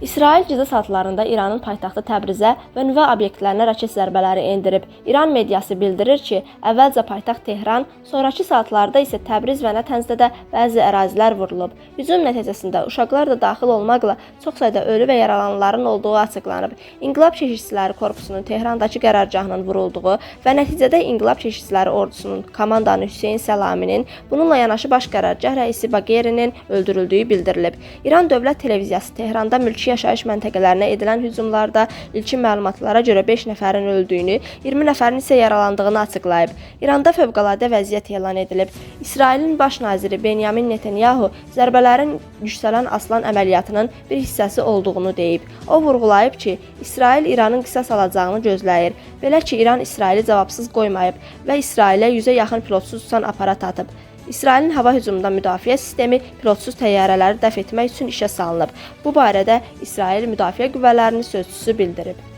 İsrail gecə saatlarında İranın paytaxtı Təbrizə və nüvə obyektlərinə raket zərbələri endirib. İran mediası bildirir ki, əvvəlcə paytaxt Tehran, sonrakı saatlarda isə Təbriz və Nətənzdə də bəzi ərazilər vurulub. Hücum nəticəsində uşaqlar da daxil olmaqla çox sayda ölü və yaralananların olduğu açıqlanıb. İnqilab Keşikçiləri Korpusunun Tehrandakı qərargahının vurulduğu və nəticədə İnqilab Keşikçiləri Ordusunun komandanı Hüseyn Səlaminin, bununla yanaşı baş qərargah rəisi Baqerinin öldürüldüyü bildirilib. İran Dövlət Televiziyası Tehranda mülki yaşayış məntəqələrinə edilən hücumlarda ilkin məlumatlara görə 5 nəfərin öldüyünü, 20 nəfərin isə yaralandığını açıqlayıb. İranda fövqəladə vəziyyət elan edilib. İsrailin baş naziri Benyamin Netanyahu zərbələrin Yüksələn Aslan əməliyyatının bir hissəsi olduğunu deyib. O vurğulayıb ki, İsrail İranın qisas alacağını gözləyir. Belə ki, İran İsraili cavabsız qoymayıb və İsrailə 100-ə yaxın pilotsuz uçan aparat atıb. İsrailin hava hücumundan müdafiə sistemi pilotsuz təyyarələri dəf etmək üçün işə salınıb. Bu barədə İsrail Müdafiə Qüvvələrinin sözçüsü bildirib.